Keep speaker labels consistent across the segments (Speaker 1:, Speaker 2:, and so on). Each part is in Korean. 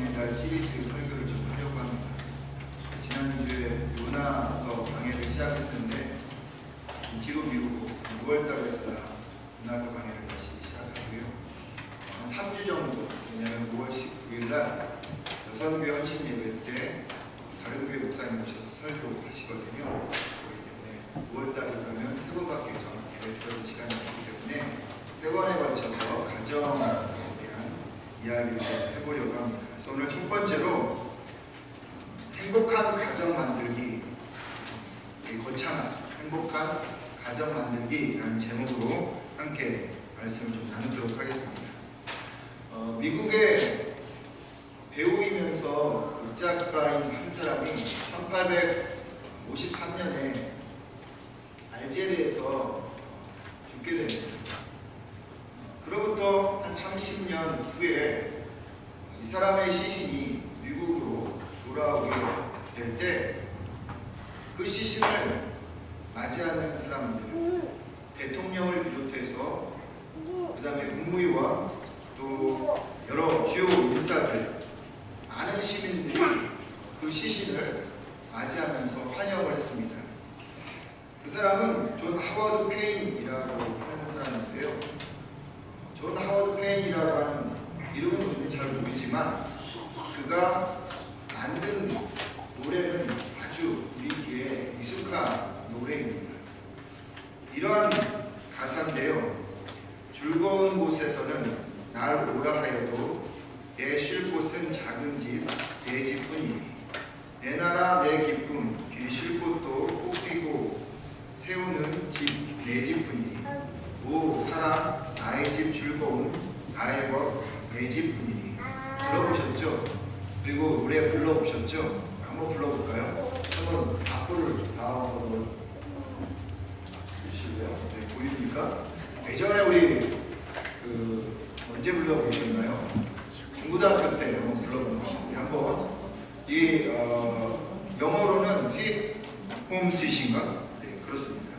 Speaker 1: 있는 날 시리즈 설교를 좀 하려고 합니다. 지난주에 요나서 강해를 시작했는데 뒤로 미루고 6월달에서 요나서 강해를 다시 시작하고요. 한 3주 정도, 왜냐하면 5월 19일 날 여선교회 헌신 예배 때 다른 교회 목사님 오셔서 설교하시거든요. 그렇기 때문에 5월달에 그러면 3번밖에 예배 드리는 시간이 없기 때문에 3번에 걸쳐서 가정에 대한 이야기를 해보려고 합니다. 그래서 오늘 첫 번째로 행복한 가정 만들기, 거창한 행복한 가정 만들기라는 제목으로 함께 말씀을 좀 나누도록 하겠습니다. 미국의 배우이면서 극작가인 한 사람이 1853년에 알제리에서 죽게 됩니다. 그로부터 한 30년 후에 이 사람의 시신이 미국으로 돌아오게 될 때 그 시신을 맞이하는 사람들, 대통령을 비롯해서 그 다음에 국무위원, 또 여러 주요 인사들, 많은 시민들이 그 시신을 맞이하면서 환영을 했습니다. 그 사람은 존 하워드 페인이라고 하는 사람인데요. 존 하워드 페인이라고 하는 이름은 저는 잘 모르지만 그가 만든 노래는 아주 우리 귀에 익숙한 노래입니다. 이러한 가사인데요. 즐거운 곳에서는 날 오라 하여도 내 쉴 곳은 작은 집, 내 집뿐이니 내 나라 내 기쁨, 뒤 쉴 곳도 뽑히고 세우는 집, 내 집뿐이니 오 사랑, 나의 집 즐거운 나의 것, 내 집뿐이니. 들어보셨죠? 그리고 노래 불러보셨죠? 한번 불러볼까요? 한번 악보를 다 한번 주실래요? 네, 보입니까? 예전에 우리 언제 불러보셨나요? 중고등학교 때 한번 불러본 것인데 한번 이 영어로는 Sweet Home Sweet인가? 네, 그렇습니다.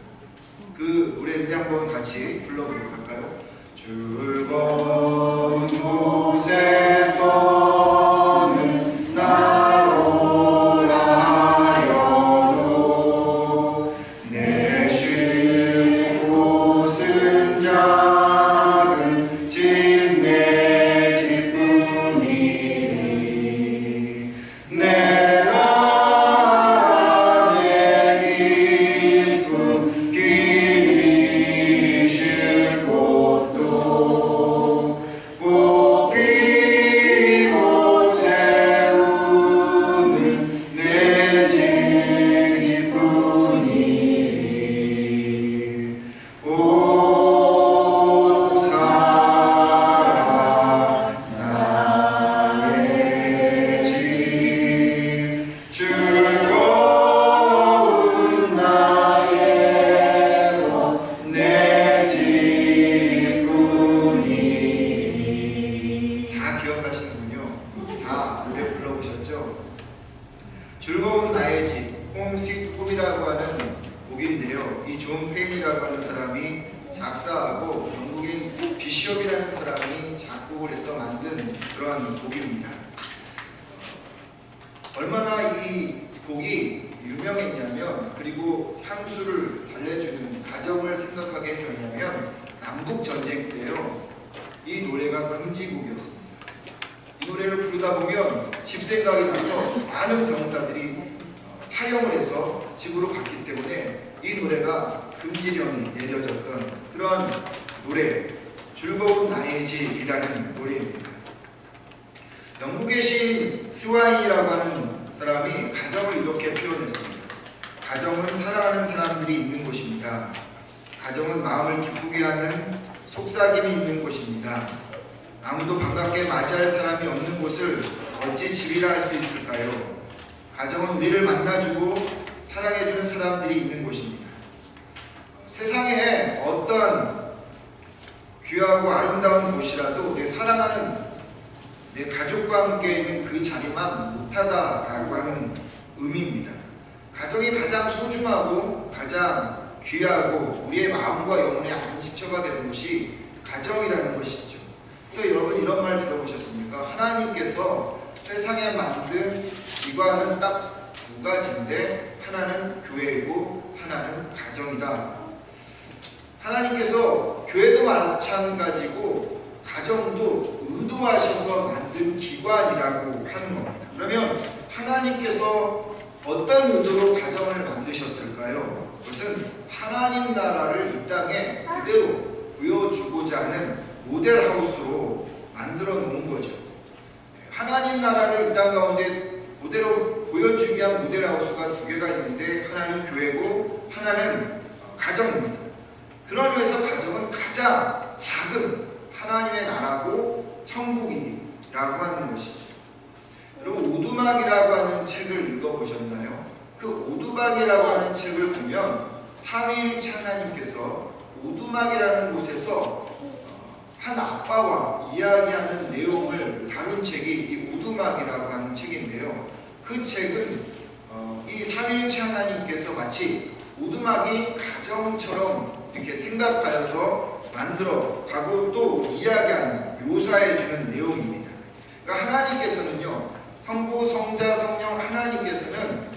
Speaker 1: 그 노래인데 한번 같이 불러보도록 할까요? 즐거운 곳에서는 날 오라 하여도 내 쉴 곳은 작은 집, 내 집뿐이니 내 나라 내 기쁨, 길이 쉴 곳도 뽑히고 세우는 내 집뿐이니 오 사랑 나의 집 즐거운 나의 것 내 집뿐이니. 다 기억하시는군요. 다 노래 불러보셨죠? 즐거운 나의 집, 홈 스위트 홈이라고 하는 곡인데요. 이 존 페인이라고 하는 사람이 작사하고 영국인 비숍이라는 사람이 작곡을 해서 만든 그러한 곡입니다. 얼마나 이 곡이 유명했냐면, 그리고 향수를 달래주는 가정을 생각하게 해줬냐면 남북 전쟁 때요. 이 노래가 금지곡이었습니다. 이 노래를 부르다 보면 집생각이 나서 많은 병사들이 탈영을 해서 집으로 갔기 때문에 이 노래가 금지령이 내려졌던 그런 노래, 즐거운 나의 집이라는 노래입니다. 영국의 시인 스와인이라고 하는 사람이 가정을 이렇게 표현했습니다. 가정은 사랑하는 사람들이 있는 곳입니다. 가정은 마음을 기쁘게 하는 속삭임이 있는 곳입니다. 아무도 반갑게 맞이할 사람이 없는 곳을 어찌 집이라 할 수 있을까요? 가정은 우리를 만나주고 사랑해주는 사람들이 있는 곳입니다. 세상에 어떤 귀하고 아름다운 곳이라도 내 사랑하는 내 가족과 함께 있는 그 자리만 못하다라고 하는 의미입니다. 가정이 가장 소중하고 가장 귀하고 우리의 마음과 영혼의 안식처가 되는 곳이 가정이라는 것이죠. 그래서 여러분 이런 말 들어보셨습니까? 하나님께서 세상에 만든 기관은 딱 두 가지인데 하나는 교회이고 하나는 가정이다. 하나님께서 교회도 마찬가지고 가정도 의도하셔서 만든 기관이라고 하는 겁니다. 그러면 하나님께서 어떤 의도로 가정을 만드셨을까요? 그것은 하나님 나라를 이 땅에 그대로 보여주고자 하는 모델하우스로 만들어 놓은 거죠. 하나님 나라를 이 땅 가운데 그대로 보여주기 위한 모델하우스가 두 개가 있는데 하나는 교회고 하나는 가정입니다. 그런 의미에서 가정은 가장 작은 하나님의 나라고 천국이라고 하는 것이죠. 여러분 오두막이라고 하는 책을 읽어보셨나요? 그 오두막이라고 하는 책을 보면 삼위일체 하나님께서 오두막이라는 곳에서 한 아빠와 이야기하는 내용을 다룬 책이 이 오두막이라고 하는 책인데요. 그 책은 이 삼위일체 하나님께서 마치 오두막이 가정처럼 이렇게 생각하여서 만들어가고 또 이야기하는 묘사해주는 내용입니다. 그러니까 하나님께서는요, 성부, 성자, 성령 하나님께서는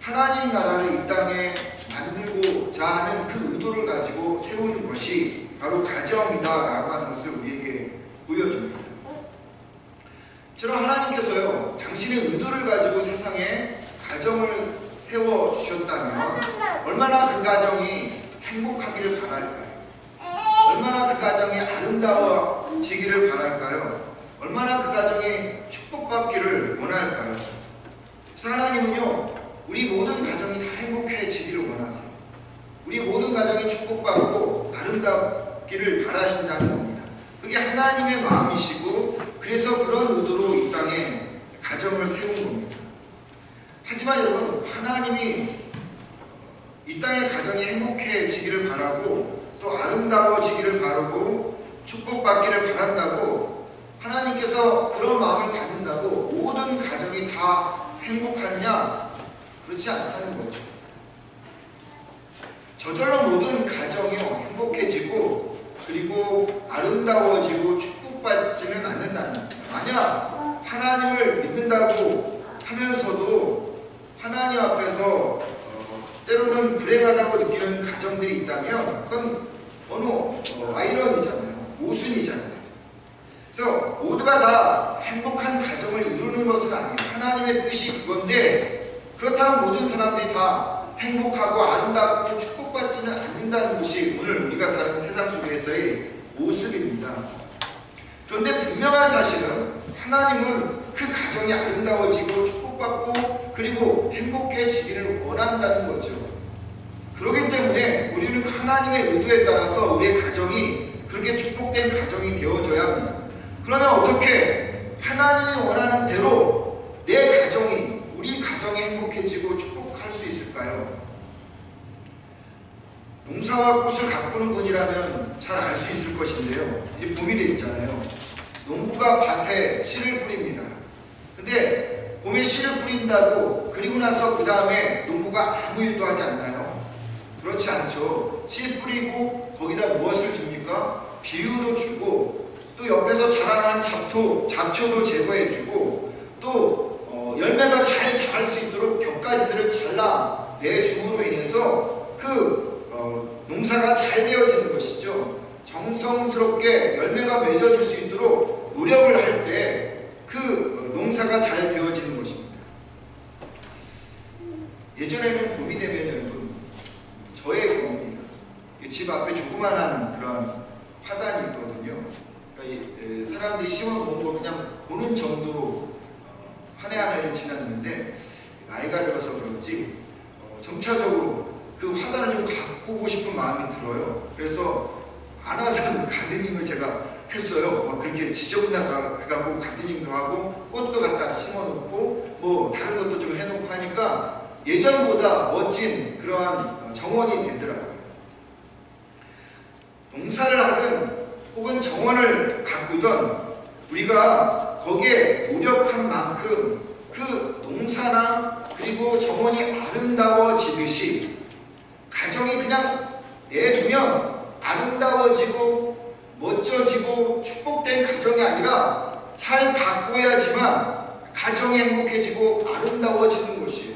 Speaker 1: 하나님 나라를 이 땅에 만들고자 하는 그 의도를 가지고 세우는 것이 바로 가정이다라고 하는 것을 우리에게 보여줍니다. 저는 하나님께서요, 당신의 의도를 가지고 세상에 가정을 세워주셨다면 얼마나 그 가정이 행복하기를 바랄까요? 얼마나 그 가정이 아름다워지기를 바랄까요? 얼마나 그 가정이 축복받기를 원할까요? 그래서 하나님은요, 우리 모든 가정이 다 행복해지기를 원하세요. 우리 모든 가정이 축복받고 아름답기를 바라신다는 겁니다. 그게 하나님의 마음이시고 그래서 그런 의도로 이 땅에 가정을 세운 겁니다. 하지만 여러분, 하나님이 이 땅의 가정이 행복해지기를 바라고 또 아름다워지기를 바라고 축복받기를 바란다고 하나님께서 그런 마음을 갖는다고 모든 가정이 다 행복하느냐? 그렇지 않다는 거죠. 저절로 모든 가정이요 행복해지고 그리고 아름다워지고 축복받지는 않는다는 거예요. 만약 하나님을 믿는다고 하면서도 하나님 앞에서 때로는 불행하다고 느끼는 가정들이 있다면 그건 아이러니잖아요. 모순이잖아요. 그래서 모두가 다 행복한 가정을 이루는 것은 아니에요. 하나님의 뜻이 그건데 그렇다면 모든 사람들이 다 행복하고 아름답고 축복받지는 않는다는 것이 오늘 우리가 사는 세상 속에서의 모습입니다. 그런데 분명한 사실은 하나님은 그 가정이 아름다워지고 축복받고 그리고 행복해지기를 원한다는 거죠. 그렇기 때문에 우리는 하나님의 의도에 따라서 우리의 가정이 그렇게 축복된 가정이 되어져야 합니다. 그러면 어떻게 하나님이 원하는 대로 내 가정이 우리 가정이 행복해지고 축복할 수 있을까요? 농사와 꽃을 가꾸는 분이라면 잘 알 수 있을 것인데요. 이제 봄이 되어 있잖아요. 농부가 밭에 씨를 뿌립니다. 근데 봄에 씨를 뿌린다고 그리고 나서 그 다음에 농부가 아무 일도 하지 않나요? 그렇지 않죠. 씨 뿌리고 거기다 무엇을 줍니까? 비료도 주고 또 옆에서 자라난 잡초도 제거해주고 또 열매가 잘 자랄 수 있도록 곁가지들을 잘라내줌으로 인해서 농사가 잘 되어지는 것이죠. 정성스럽게 열매가 맺어질 수 있도록 노력을 할 때 그 농사가 잘 되어지는 것입니다. 예전에는 봄이 되면 여러분, 저의 경우입니다. 집 앞에 조그만한 그런 화단이 있거든요. 그러니까 사람들이 심어놓은 걸 그냥 보는 정도로 한 해 한 해를 지났는데 나이가 들어서 그런지 점차적으로 그 화단을 좀 가꾸고 싶은 마음이 들어요. 그래서 안 하던 가드닝을 제가 했어요. 막 그렇게 지저분해가지고 가드닝도 하고 꽃도 갖다 심어놓고 뭐 다른 것도 좀 해놓고 하니까 예전보다 멋진 그러한 정원이 되더라고요. 농사를 하든 혹은 정원을 가꾸든 우리가 거기에 노력한 만큼 그 농사나 그리고 정원이 아름다워지듯이 가정이 그냥 내두면 아름다워지고 멋져지고 축복된 가정이 아니라 잘 가꾸어야지만 가정이 행복해지고 아름다워지는 것이에요.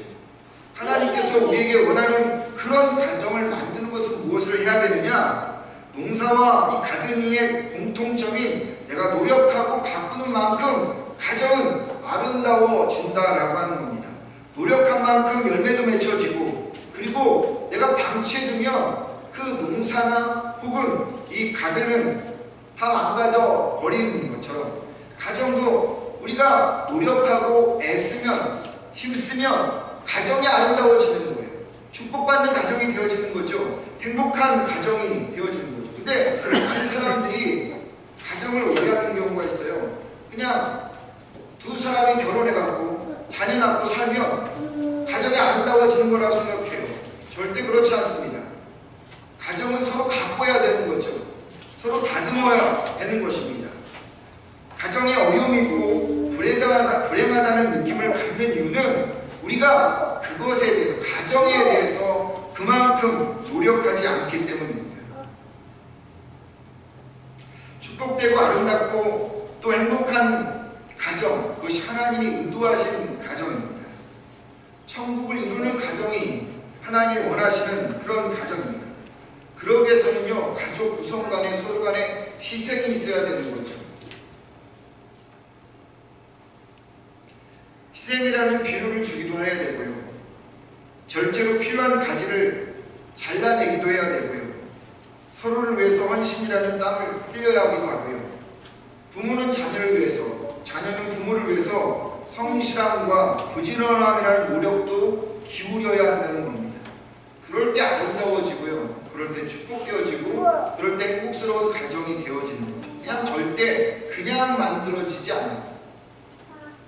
Speaker 1: 하나님께서 우리에게 원하는 그런 가정을 만드는 것은 무엇을 해야 되느냐? 농사와 이 가든이의 공통점인 내가 노력하고 가꾸는 만큼 가정은 아름다워진다라고 하는 겁니다. 노력한 만큼 열매도 맺혀지고, 그리고 내가 방치해두면 그 농사나 혹은 이 가든은 다 망가져 버리는 것처럼 가정도 우리가 노력하고 애쓰면, 힘쓰면 가정이 아름다워지는 거예요. 축복받는 가정이 되어지는 거죠. 행복한 가정이 되어지는 거죠. 근데 많은 사람들이 가정을 오해하는 경우가 있어요. 그냥 두 사람이 결혼해갖고 자녀 낳고 살면 가정이 아름다워지는 거라고 생각해요. 절대 그렇지 않습니다. 가정은 서로 가꿔야 되는 거죠. 서로 다듬어야 되는 것입니다. 가정에 어려움이 있고 불행하다는 느낌을 갖는 이유는 우리가 그것에 대해서, 가정에 대해서 그만큼 노력하지 않기 때문입니다. 축복되고 아름답고 또 행복한 가정, 그것이 하나님이 의도하신 가정입니다. 천국을 이루는 가정이 하나님이 원하시는 그런 가정입니다. 그러기 위해서는요, 가족 구성 간에 서로 간에 희생이 있어야 되는 거죠. 희생이라는 비유를 주기도 해야 되고요. 절제로 필요한 가지를 잘라내기도 해야 되고요. 서로를 위해서 헌신이라는 땀을 흘려야 하기도 하고요. 부모는 자녀를 위해서, 자녀는 부모를 위해서 성실함과 부지런함이라는 노력도 기울여야 한다는 겁니다. 그럴 때 아름다워지고요. 그럴 때 축복되어지고, 그럴 때 행복스러운 가정이 되어지는 거예요. 그냥 절대 그냥 만들어지지 않아요.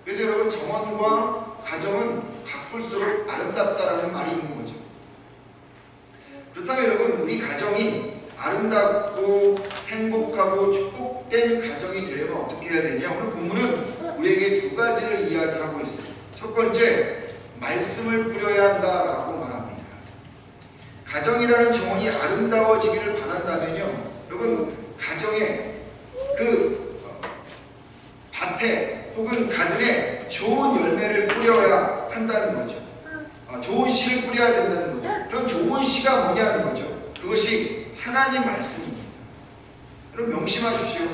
Speaker 1: 그래서 여러분, 정원과 가정은 가꿀수록 아름답다라는 말이 있는 거죠. 그렇다면 여러분, 우리 가정이 아름답고 행복하고 축복된 가정이 되려면 어떻게 해야 되냐? 오늘 본문은 우리에게 두 가지를 이야기하고 있습니다. 첫 번째, 말씀을 뿌려야 한다라고 말합니다. 가정이라는 정원이 아름다워지기를 바란다면요, 여러분, 가정에 그 밭에 혹은 가든에 좋은 열매를 뿌려야 한다는 거죠. 좋은 씨를 뿌려야 된다는 거죠. 그럼 좋은 씨가 뭐냐는 거죠. 그것이 하나님 말씀입니다. 여러분, 명심하십시오.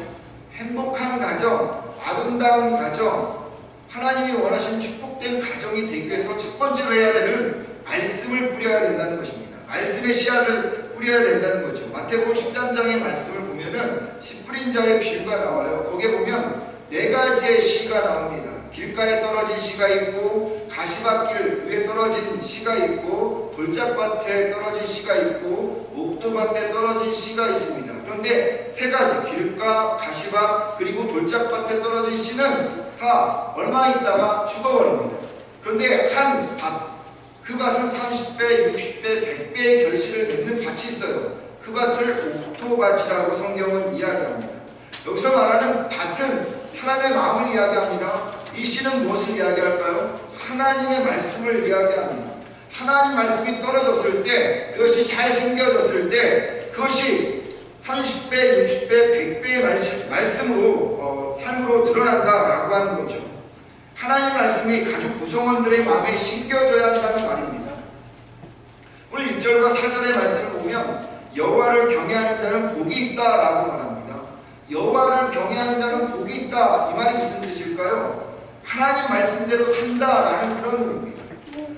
Speaker 1: 행복한 가정, 아름다운 가정, 하나님이 원하시는 축복된 가정이 되기 위해서 첫 번째로 해야 되는 말씀을 뿌려야 된다는 것입니다. 말씀의 씨앗을 뿌려야 된다는 거죠. 마태복음 13장의 말씀을 보면은 씨 뿌린 자의 비유가 나와요. 거기에 보면 네 가지의 씨가 나옵니다. 길가에 떨어진 씨가 있고, 가시밭길 위에 떨어진 씨가 있고, 돌짝밭에 떨어진 씨가 있고, 옥토밭에 떨어진 씨가 있습니다. 그런데 세 가지, 길가, 가시밭, 그리고 돌짝밭에 떨어진 씨는 다 얼마 있다가 죽어버립니다. 그런데 한 밭, 그 밭은 30배, 60배, 100배의 결실을 맺는 밭이 있어요. 그 밭을 옥토밭이라고 성경은 이야기합니다. 여기서 말하는 밭은 사람의 마음을 이야기합니다. 이 씨는 무엇을 이야기할까요? 하나님의 말씀을 이야기합니다. 하나님 말씀이 떨어졌을 때, 그것이 잘 생겨졌을 때, 그것이 30배, 60배, 100배의 말씀으로 삶으로 드러난다라고 하는 거죠. 하나님 말씀이 가족 구성원들의 마음에 심겨져야 한다는 말입니다. 오늘 1절과 4절의 말씀을 보면 여호와를 경외하는 자는 복이 있다라고 말합니다. 여호와를 경외하는 자는 복이 있다, 이 말이 무슨 뜻일까요? 하나님 말씀대로 산다라는 그런 의미입니다.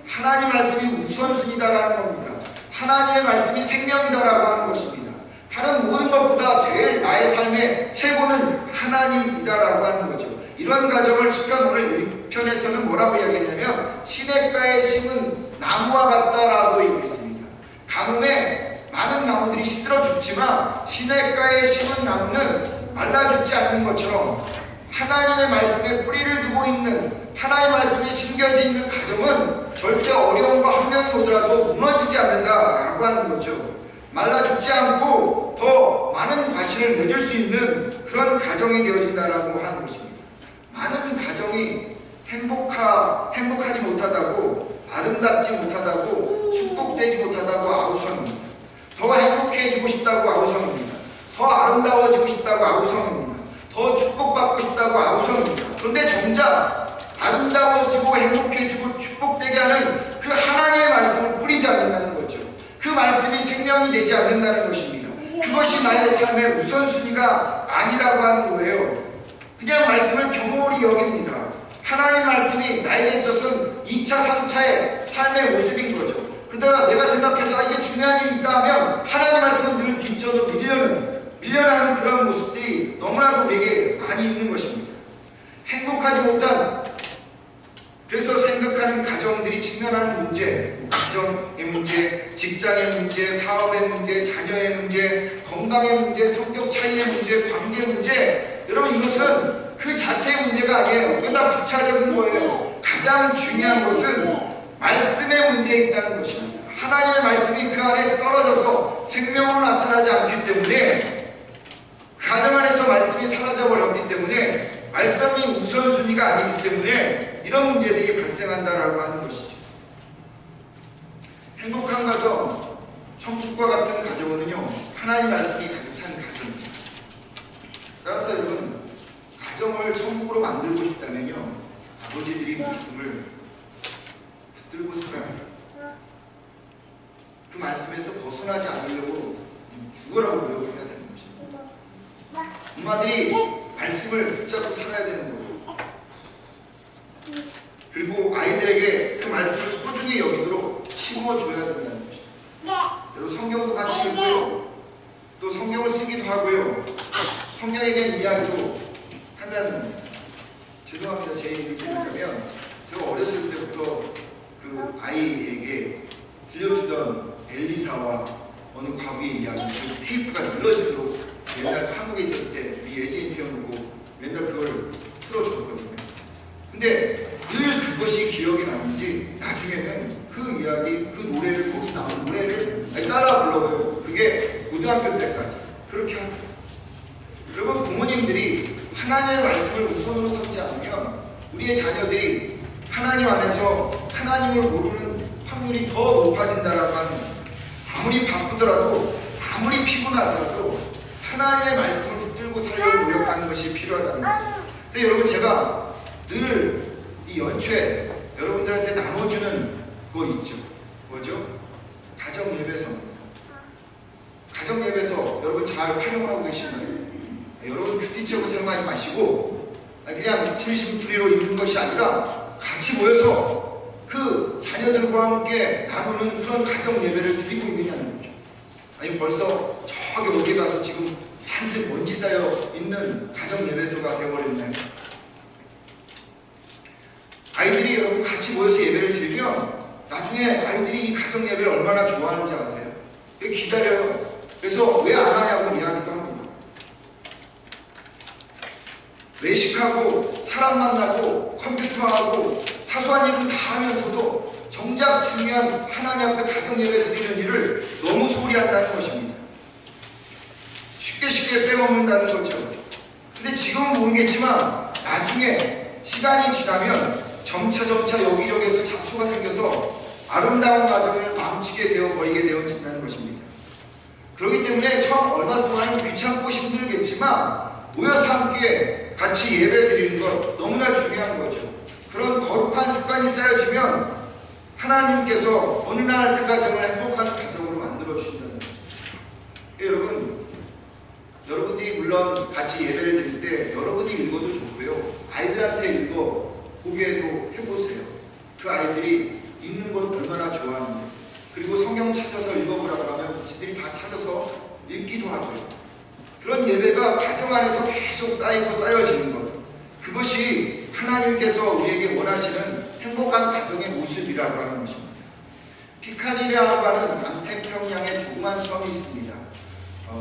Speaker 1: 하나님 말씀이 우선순위다라는 겁니다. 하나님의 말씀이 생명이다라고 하는 것입니다. 다른 모든 것보다 제일 나의 삶의 최고는 하나님이다라고 하는 거죠. 이런 가정을 시편 오늘 1편에서는 뭐라고 이야기했냐면 시냇가에 심은 나무와 같다라고 얘기했습니다. 가뭄에 많은 나무들이 시들어 죽지만 시냇가에 심은 나무는 말라 죽지 않는 것처럼 하나님의 말씀에 뿌리를 두고 있는, 하나님의 말씀에 심겨져 있는 가정은 절대 어려움과 환경이 오더라도 무너지지 않는다라고 하는 거죠. 말라 죽지 않고 더 많은 과실을 맺을 수 있는 그런 가정이 되어진다라고 하는 것입니다. 많은 가정이 행복하지 못하다고, 아름답지 못하다고, 축복되지 못하다고 아우성입니다. 더 행복해지고 싶다고 아우성입니다. 더 아름다워지고 싶다고 아우성입니다. 더 축복받고 싶다고 아우성입니다. 그런데 정작 아름다워지고 행복해지고 축복되게 하는 그 하나님의 말씀을 뿌리지 않는다는 거죠. 그 말씀이 생명이 되지 않는다는 것입니다. 그것이 나의 삶의 우선순위가 아니라고 하는 거예요. 그냥 말씀을 경홀히 여깁니다. 하나님 말씀이 나에게 있어서는 2차, 3차의 삶의 모습인 거죠. 그러다가 내가 생각해서 이게 중요한 일이 있다 하면 하나님 말씀은 늘 뒷전으로 밀려나는 그런 모습들이 너무나도 우리에게 많이 있는 것입니다. 행복하지 못한, 그래서 생각하는 가정들이 직면하는 문제, 가정의 문제, 직장의 문제, 사업의 문제, 자녀의 문제, 건강의 문제, 성격 차이의 문제, 관계 문제, 여러분 이것은 그 자체의 문제가 아니에요. 그건 다 부차적인 거예요. 가장 중요한 것은 말씀의 문제에 있다는 것입니다. 하나님의 말씀이 그 안에 떨어져서 생명으로 나타나지 않기 때문에, 그 가정 안에서 말씀이 사라져버렸기 때문에, 말씀이 우선순위가 아니기 때문에 이런 문제들이 발생한다라고 하는 것이죠. 행복한 가정, 천국과 같은 가정은요, 하나님 말씀이 가득 찬 가정입니다. 따라서 여러분, 가정을 천국으로 만들고 싶다면요, 아버지들이 말씀을 붙들고 살아야 해요. 그 말씀에서 벗어나지 않으려고 죽으라고 노력을 해야 되는 것입니다. 엄마들이 말씀을 붙잡고 살아야 되는 거예요. 그리고 아이들에게 그 말씀을 소중히 여기도록 심어줘야 된다는 것입니다. 여러분 성경도 같이 읽고요, 또 성경을 쓰기도 하고요, 성경에 대한 이야기도 한다는 겁니다. 죄송합니다. 제 얘기를 들으면, 제가 어렸을 때부터 그 아이에게 들려주던 엘리사와 어느 과부의 이야기, 그 테이프가 늘어지도록 옛날 한국에 있었을 때 우리 예진이 태워놓고 맨날 그걸 틀어줬거든요. 근데 늘 그것이 기억이 나는지 나중에는 그 이야기, 그 노래를, 거기서 나온 노래를 따라 불러요. 그게 고등학교 때까지 그렇게 하더라고요. 여러분, 부모님들이 하나님의 말씀을 우선으로 삼지 않으면 우리의 자녀들이 하나님 안에서 하나님을 모르는 확률이 더 높아진다라고 하는 거예요. 아무리 바쁘더라도, 아무리 피곤하더라도 하나님의 말씀을 붙들고 살려고 노력하는 것이 필요하다는 거죠. 근데 여러분, 제가 늘 이 연초에 여러분들한테 나눠주는 거 있죠. 뭐죠? 가정 예배서입니다. 가정 예배서 여러분 잘 활용하고 계시나요? 여러분 큐티책으로 사용하지 마시고 그냥 심심풀이로 읽는 것이 아니라 같이 모여서 그 자녀들과 함께 나누는 그런 가정 예배를 드리고 있느냐는 거죠. 아니 벌써 저기 어디 가서 지금 잔뜩 먼지 쌓여 있는 가정 예배소가 되어버렸나요? 아이들이 여러분 같이 모여서 예배를 드리면 나중에 아이들이 이 가정 예배를 얼마나 좋아하는지 아세요? 기다려요. 그래서 왜 안 하냐고 이야기도 합니다. 외식하고 사람 만나고 컴퓨터하고 사소한 일은 다 하면서도 정작 중요한 하나님 앞에 가정 예배 드리는 일을 너무 소홀히 한다는 것입니다. 쉽게 빼먹는다는 거죠. 근데 지금은 모르겠지만 나중에 시간이 지나면 점차 여기저기에서 잡초가 생겨서 아름다운 가정을 망치게 되어버리게 되어진다는 것입니다. 그렇기 때문에 처음 얼마 동안은 귀찮고 힘들겠지만 모여서 함께 같이 예배 드리는 것 너무나 중요한 거죠. 그런 거룩한 습관이 쌓여지면 하나님께서 어느 날 그 가정을 행복한 가정으로 만들어 주신다는 거죠. 여러분들이 물론 같이 예배를 드릴 때 여러분이 읽어도 좋고요, 아이들한테 읽어보게도 해보세요. 그 아이들이 읽는 걸 얼마나 좋아하는지, 그리고 성경 찾아서 읽어보라고 하면 지들이 다 찾아서 읽기도 하고요. 그런 예배가 가정 안에서 계속 쌓이고 쌓여지는 것, 그것이 하나님께서 우리에게 원하시는 행복한 가정의 모습이라고 하는 것입니다. 피카리라고 하는 남태평양에 조그만 섬이 있습니다.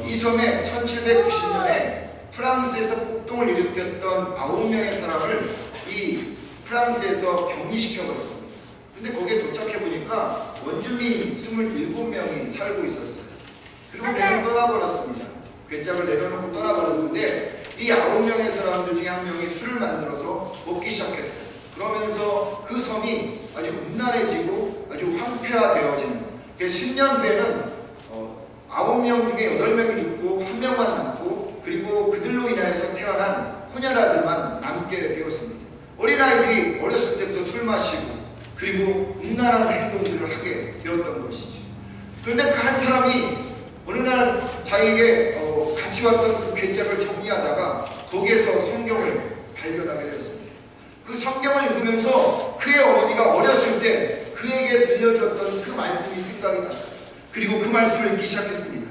Speaker 1: 이 섬에 1790년에 프랑스에서 폭동을 일으켰던 9명의 사람을 이 프랑스에서 격리시켜버렸습니다. 근데 거기에 도착해보니까 원주민 27명이 살고 있었어요. 그리고 그냥 떠나버렸습니다. 괴짝을 내려놓고 떠나버렸는데 이 9명의 사람들 중에 한 명이 술을 만들어서 먹기 시작했어요. 그러면서 그 섬이 아주 음란해지고 아주 황폐화되어지는, 그래서 10년 후에는 9명 중에 8명이 죽고 1명만 남고, 그리고 그들로 인하여서 태어난 호녀라들만 남게 되었습니다. 어린 어린아이들이 어렸을 때부터 술 마시고 그리고 음란한 행동들을 하게 되었던 것이죠. 그런데 그 한 사람이 어느 날 자기에게 같이 왔던 그 괴짝을 정리하다가 거기에서 성경을 발견하게 되었습니다. 그 성경을 읽으면서 그의 어머니가 어렸을 때 그에게 들려줬던 그 말씀이 생각이 났어요. 그리고 그 말씀을 읽기 시작했습니다.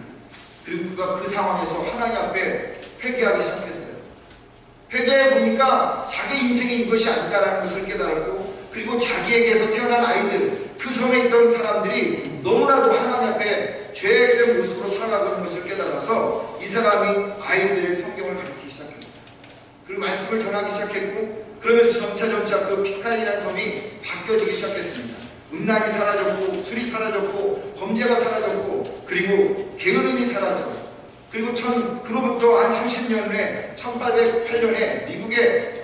Speaker 1: 그리고 그가 그 상황에서 하나님 앞에 회개하기 시작했어요. 회개해 보니까 자기 인생이 이것이 아니다라는 것을 깨달았고, 그리고 자기에게서 태어난 아이들, 그 섬에 있던 사람들이 너무나도 하나님 앞에 죄의 모습으로 살아가고 있는 것을 깨달아서 이 사람이 아이들의 성경을 가르치기 시작했어요. 그리고 말씀을 전하기 시작했고, 그러면서 점차 그 피카이라는 섬이 바뀌어지기 시작했습니다. 음란이 사라졌고, 술이 사라졌고, 범죄가 사라졌고, 그리고 게으름이 사라졌고, 그리고 그로부터 한 30년 후에 1808년에 미국의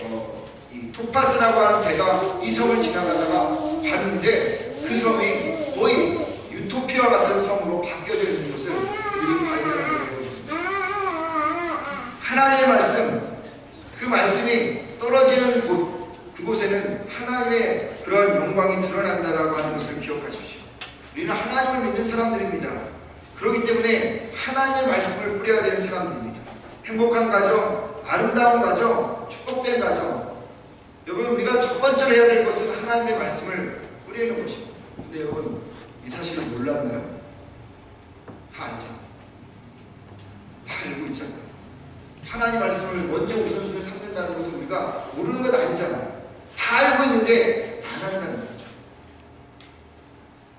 Speaker 1: 이 토파스라고 하는 배가 이 섬을 지나가다가 봤는데 그 섬이 거의 유토피아 같은 섬으로 바뀌어져 있는 것을 우리 발견하게 되었습니다. 하나님의 말씀, 그 말씀이 떨어지는 곳, 그곳에는 하나님의 그런 영광이 드러난다라고 하는 것을 기억하십시오. 우리는 하나님을 믿는 사람들입니다. 그렇기 때문에 하나님의 말씀을 뿌려야 되는 사람들입니다. 행복한 가정, 아름다운 가정, 축복된 가정. 여러분, 우리가 첫 번째로 해야 될 것은 하나님의 말씀을 뿌리는 것입니다. 근데 여러분, 이 사실을 몰랐나요? 다 알잖아요. 다 알고 있잖아요. 하나님 말씀을 먼저 우선순위에 삼는다는 것은 우리가 모르는 것 아니잖아요. 다 알고 있는데 안 한다는 거죠.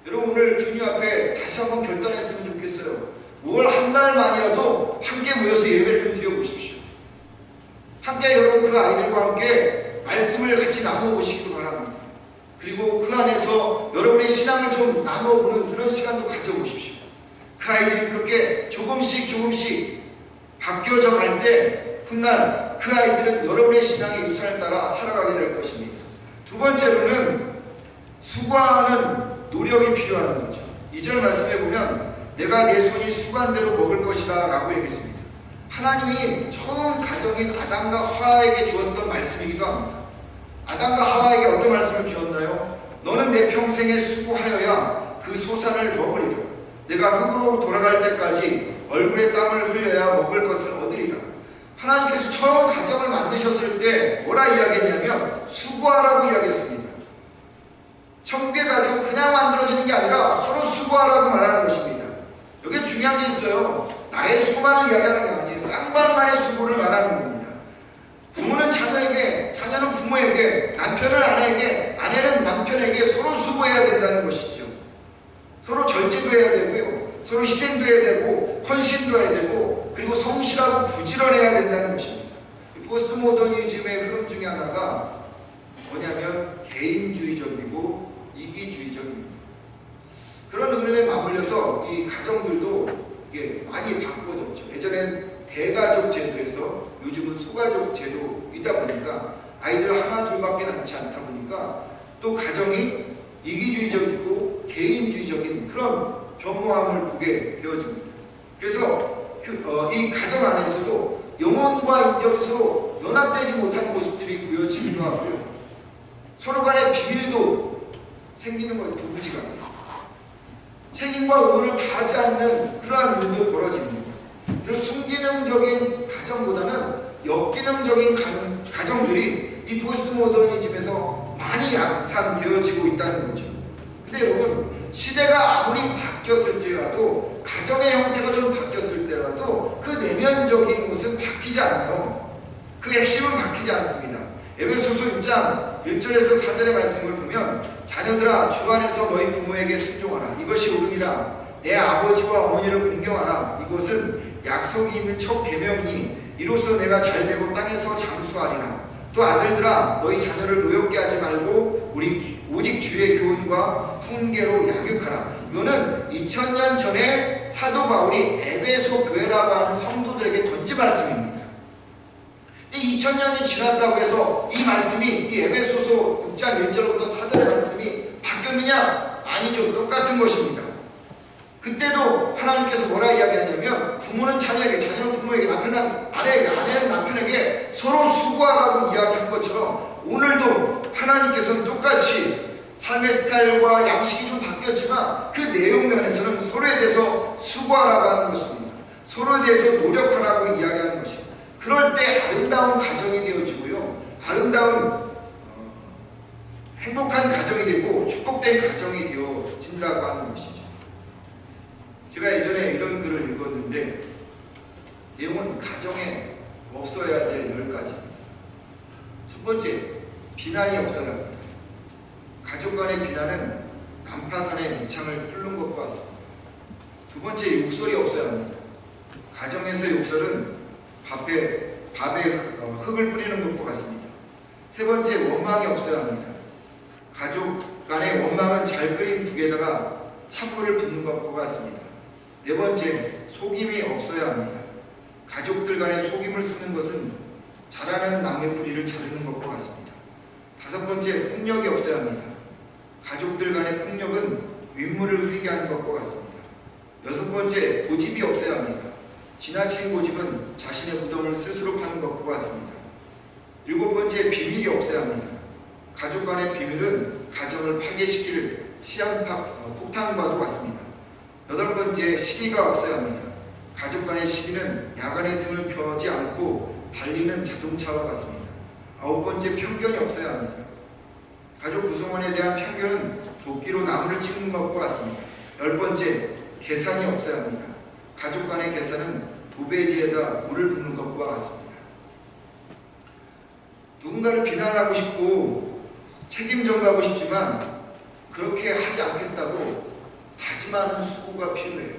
Speaker 1: 여러분, 오늘 주님 앞에 다시 한번 결단했으면 좋겠어요. 뭘 한 달만이라도 함께 모여서 예배를 좀 드려보십시오. 함께 여러분 그 아이들과 함께 말씀을 같이 나누어 보시기도 바랍니다. 그리고 그 안에서 여러분의 신앙을 좀 나누어 보는 그런 시간도 가져보십시오. 그 아이들이 그렇게 조금씩 바뀌어져 갈 때 훗날 그 아이들은 여러분의 신앙의 유산을 따라 살아가게 될 것입니다. 두 번째로는 수고하는 노력이 필요한 거죠. 2절 말씀에 보면 내가 내 손이 수고한 대로 먹을 것이다 라고 얘기했습니다. 하나님이 처음 가정인 아담과 하와에게 주었던 말씀이기도 합니다. 아담과 하와에게 어떤 말씀을 주었나요? 너는 내 평생에 수고하여야 그 소산을 먹으리라. 내가 흙으로 돌아갈 때까지 얼굴에 땀을 흘려야 먹을 것을 얻으리라. 하나님께서 처음 가정을 만드셨을 때 뭐라 이야기했냐면 수고하라고 이야기했습니다. 천국의 가정 그냥 만들어지는 게 아니라 서로 수고하라고 말하는 것입니다. 여기에 중요한 게 있어요. 나의 수고만을 이야기하는 게 아니에요. 쌍방간의 수고를 말하는 겁니다. 부모는 자녀에게, 자녀는 부모에게, 남편은 아내에게, 아내는 남편에게 서로 수고해야 된다는 것이죠. 서로 절제도 해야 되고요. 서로 희생도 해야 되고 헌신도 해야 되고 그리고 성실하고 부지런해야 된다는 것입니다. 포스트모더니즘의 흐름 중에 하나가 뭐냐면 개인주의적이고 이기주의적입니다. 그런 흐름에 맞물려서 이 가정들도 이게 많이 바꿔졌죠. 예전엔 대가족 제도에서 요즘은 소가족 제도이다 보니까 아이들 하나 둘밖에 남지 않다 보니까 또 가정이 이기주의적이고 개인주의적인 그런 변모함을 보게 되어집니다. 그래서 이 가정 안에서도 영혼과 인격이 서로 연합되지 못하는 모습들이 보여지기도 하고요. 서로 간의 비밀도 생기는 거예요. 부부지간에 책임과 의무를 다하지 않는 그러한 일도 벌어집니다. 그래서 순기능적인 가정보다는 역기능적인 가정들이 이 포스트모더니즘에서 많이 양산되어지고 있다는 거죠. 근데 여러분, 시대가 아무리 바뀌었을지라도 가정의 형태가 좀 바뀌었을 때라도 그 내면적인 것은 바뀌지 않아요. 그 핵심은 바뀌지 않습니다. 에베소서 6장 1절에서 4절의 말씀을 보면 자녀들아 주 안에서 너희 부모에게 순종하라. 이것이 옳으니라. 내 아버지와 어머니를 존경하라. 이것은 약속이 있는 첫 계명이니 이로써 내가 잘되고 땅에서 장수하리라. 또 아들들아 너희 자녀를 노엽게 하지 말고 오직 주의 교훈과 훈계로 양육하라. 이거는 2000년 전에 사도 바울이 에베소 교회라고 하는 성도들에게 던진 말씀입니다. 2000년이 지났다고 해서 이 말씀이 이 에베소서 6장 1절부터 4절의 말씀이 바뀌었느냐? 아니죠. 똑같은 것입니다. 그때도 하나님께서 뭐라 이야기하냐면 부모는 자녀에게, 자녀는 부모에게, 남편은 아내에게, 아내는 남편에게 서로 수고하라고 이야기한 것처럼 오늘도 하나님께서는 똑같이 삶의 스타일과 양식이 좀 바뀌었지만 그 내용 면에서는 서로에 대해서 수고하라고 하는 것입니다. 서로에 대해서 노력하라고 이야기하는 것입니다. 그럴 때 아름다운 가정이 되어지고요. 아름다운 행복한 가정이 되고 축복된 가정이 되어진다고 하는 것이죠. 제가 예전에 이런 글을 읽었는데 내용은 가정에 없어야 될 10가지입니다. 첫 번째, 비난이 없어야 합니다. 가족 간의 비난은 난파선의 밑창을 뚫는 것과 같습니다. 두 번째, 욕설이 없어야 합니다. 가정에서 욕설은 밥에 흙을 뿌리는 것과 같습니다. 세 번째, 원망이 없어야 합니다. 가족 간의 원망은 잘 끓인 국에다가 찬물을 붓는 것과 같습니다. 네 번째, 속임이 없어야 합니다. 가족들 간에 속임을 쓰는 것은 자라는 나무의 뿌리를 자르는 것과 같습니다. 다섯 번째, 폭력이 없어야 합니다. 가족들 간의 폭력은 윗물을 흐리게 하는 것과 같습니다. 여섯 번째, 고집이 없어야 합니다. 지나친 고집은 자신의 무덤을 스스로 파는 것과 같습니다. 일곱 번째, 비밀이 없어야 합니다. 가족 간의 비밀은 가정을 파괴시킬 폭탄과도 같습니다. 여덟 번째, 시기가 없어야 합니다. 가족 간의 시기는 야간에 등을 펴지 않고 달리는 자동차와 같습니다. 아홉 번째, 편견이 없어야 합니다. 가족 구성원에 대한 편견은 도끼로 나무를 찍는 것과 같습니다. 열 번째, 계산이 없어야 합니다. 가족 간의 계산은 도배지에다 물을 붓는 것과 같습니다. 누군가를 비난하고 싶고 책임 전가하고 싶지만 그렇게 하지 않겠다고 다짐하는 수고가 필요해요.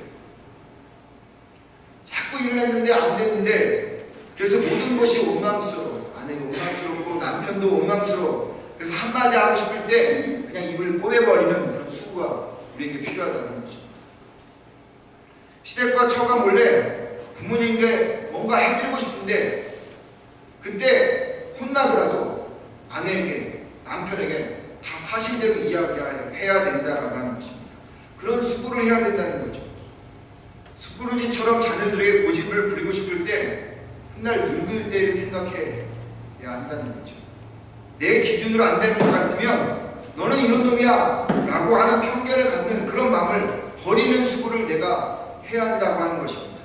Speaker 1: 자꾸 일을 했는데 안 됐는데 그래서 모든 것이 원망스러워. 아내가 원망스럽고 남편도 원망스러워. 그래서 한마디 하고 싶을 때 그냥 입을 꼬매버리는 그런 수고가 우리에게 필요하다는 것입니다. 시댁과 처가 몰래 부모님께 뭔가 해드리고 싶은데 그때 혼나더라도 아내에게 남편에게 다 사실대로 이야기해야 된다라고 하는 것입니다. 그런 수고를 해야 된다는 거죠. 숯부르지처럼 자녀들에게 고집을 부리고 싶을 때 훗날 늙을 때를 생각해야 한다는 거죠. 내 기준으로 안 되는 것 같으면 너는 이런 놈이야 라고 하는 편견을 갖는 그런 마음을 버리는 수고를 내가 해야 한다고 하는 것입니다.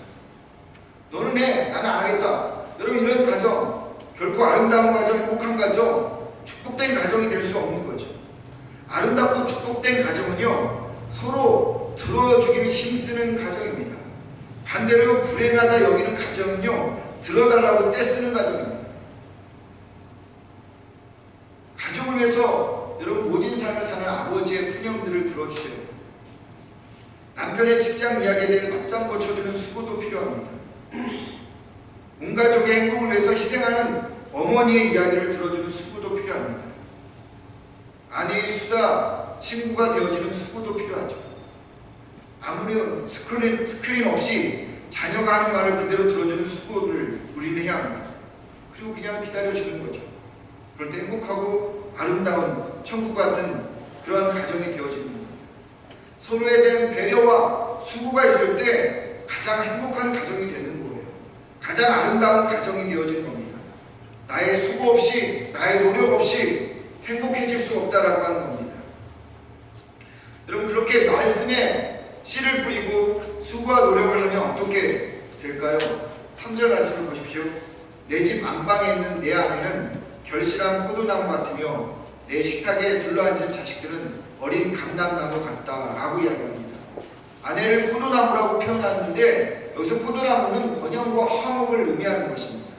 Speaker 1: 너는 해, 나는 안 하겠다. 여러분, 이런 가정 결코 아름다운 가정, 행복한 가정, 축복된 가정이 될 수 없는 거죠. 아름답고 축복된 가정은요, 서로 들어주기를 힘쓰는 가정입니다. 반대로 불행하다 여기는 가정은요, 들어달라고 떼쓰는 가정입니다. 가족을 위해서 여러분 모진 삶을 사는 아버지의 푸념들을 들어주셔야 돼요. 남편의 직장 이야기에 대해 맞장구 쳐주는 수고도 필요합니다. 온 가족의 행복을 위해서 희생하는 어머니의 이야기를 들어주는 수고도 필요합니다. 아내의 수다, 친구가 되어주는 수고도 필요하죠. 아무리 스크린 없이 자녀가 하는 말을 그대로 들어주는 수고를 우리는 해야 합니다. 그리고 그냥 기다려주는 거죠. 그럴 때 행복하고 아름다운 천국 같은 그러한 가정이 되어지는 겁니다. 서로에 대한 배려와 수고가 있을 때 가장 행복한 가정이 되는 거예요. 가장 아름다운 가정이 되어지는 겁니다. 나의 수고 없이, 나의 노력 없이 행복해질 수 없다라고 하는 겁니다. 여러분, 그렇게 말씀에 씨를 뿌리고 수고와 노력을 하면 어떻게 될까요? 3절 말씀을 보십시오. 내 집 안방에 있는 내 아내는 결실한 포도나무 같으며 내 식탁에 둘러앉은 자식들은 어린 감람나무 같다라고 이야기합니다. 아내를 포도나무라고 표현하는데 여기서 포도나무는 번영과 화목을 의미하는 것입니다.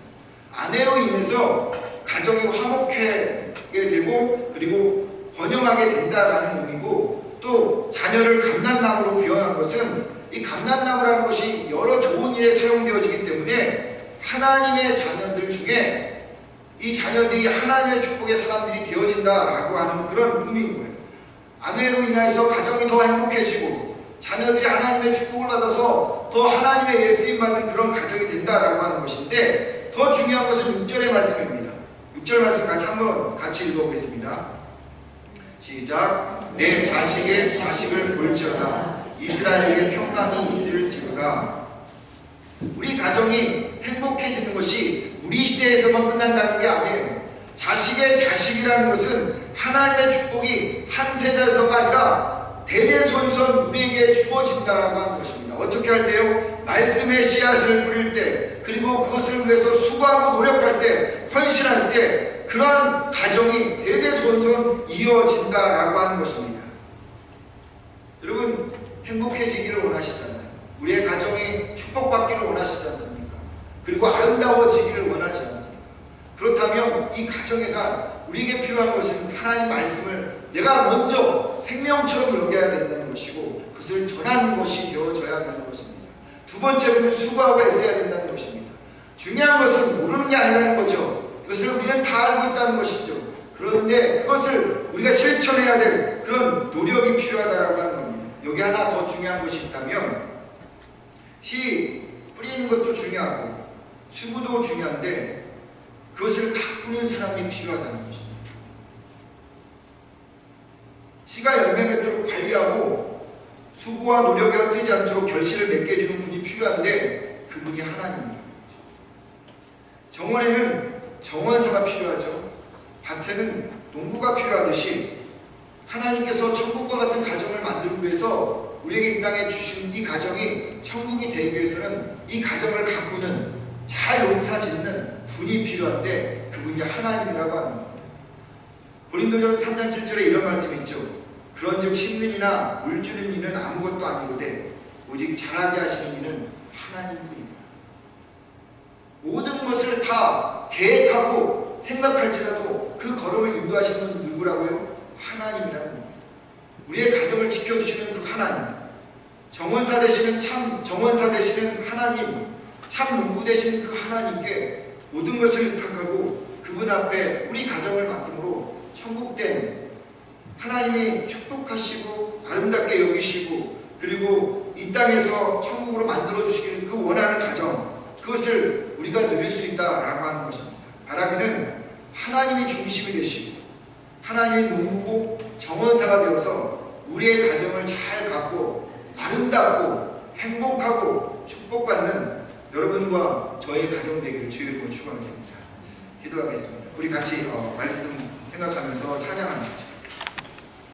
Speaker 1: 아내로 인해서 가정이 화목하게 되고 그리고 번영하게 된다라는 의미고, 또 자녀를 감람나무로 표현한 것은 이 감람나무라는 것이 여러 좋은 일에 사용되어지기 때문에 하나님의 자녀들 중에 이 자녀들이 하나님의 축복의 사람들이 되어진다라고 하는 그런 의미인 거예요. 아내로 인해서 가정이 더 행복해지고 자녀들이 하나님의 축복을 받아서 더 하나님의 예수님 받는 그런 가정이 된다라고 하는 것인데, 더 중요한 것은 6절의 말씀입니다. 6절 말씀 같이 읽어보겠습니다. 시작. 내 자식의 자식을 볼지어다 이스라엘에게 평강이 있을지어다. 우리 가정이 행복해지는 것이 우리 시대에서만 끝난다는 게 아니에요. 자식의 자식이라는 것은 하나님의 축복이 한 세대에서가 아니라 대대손손 우리에게 주어진다라고 하는 것입니다. 어떻게 할 때요? 말씀의 씨앗을 뿌릴 때, 그리고 그것을 위해서 수고하고 노력할 때, 헌신할 때, 그러한 가정이 대대손손 이어진다라고 하는 것입니다. 여러분, 행복해지기를 원하시잖아요. 우리의 가정이 축복받기를 원하시지 않습니까? 그리고 아름다워지기를 원하지 않습니까? 그렇다면 이 가정에다 우리에게 필요한 것은 하나님의 말씀을 내가 먼저 생명처럼 여겨야 된다는 것이고, 그것을 전하는 것이 되어져야 한다는 것입니다. 두 번째로는 수고하고 애써야 된다는 것입니다. 중요한 것은 모르는 게 아니라는 거죠. 그것을 우리는 다 알고 있다는 것이죠. 그런데 그것을 우리가 실천해야 될 그런 노력이 필요하다고 하는 겁니다. 여기 하나 더 중요한 것이 있다면, 씨 뿌리는 것도 중요하고 수고도 중요한데 그것을 가꾸는 사람이 필요하다는 것입니다. 씨가 열매 맺도록 관리하고 수고와 노력이 흩어지지 않도록 결실을 맺게 해주는 분이 필요한데 그분이 하나님입니다. 정원에는 정원사가 필요하죠. 밭에는 농부가 필요하듯이 하나님께서 천국과 같은 가정을 만들기 위해서 우리에게 이 땅에 주신 이 가정이 천국이 되기 위해서는 이 가정을 가꾸는, 잘 농사짓는 분이 필요한데 그분이 하나님이라고 하는 겁니다. 고린도전서 3장 7절에 이런 말씀이 있죠. 그런즉 식민이나 물 주는 이는 아무것도 아니로되 오직 자라게 하시는 이는 하나님뿐입니다. 모든 것을 다 계획하고 생각할지라도 그 걸음을 인도하시는 분은 누구라고요? 하나님이라는 겁니다. 우리의 가정을 지켜주시는 그 하나님, 정원사 되시는 참 정원사 되시는 하나님, 참 농부 되시는 그 하나님께 모든 것을 의탁하고 그분 앞에 우리 가정을 맡김으로 천국된 하나님이 축복하시고 아름답게 여기시고 그리고 이 땅에서 천국으로 만들어주시기를 그 원하는 가정, 그것을 우리가 누릴 수 있다라고 하는 것입니다. 바라기는 하나님이 중심이 되시고 하나님이 농부고 정원사가 되어서 우리의 가정을 잘 갖고 아름답고 행복하고 축복받는 여러분과 저의 가정 되기를 주의 이름으로 축원합니다. 기도하겠습니다. 우리 같이 말씀 생각하면서 찬양합니다.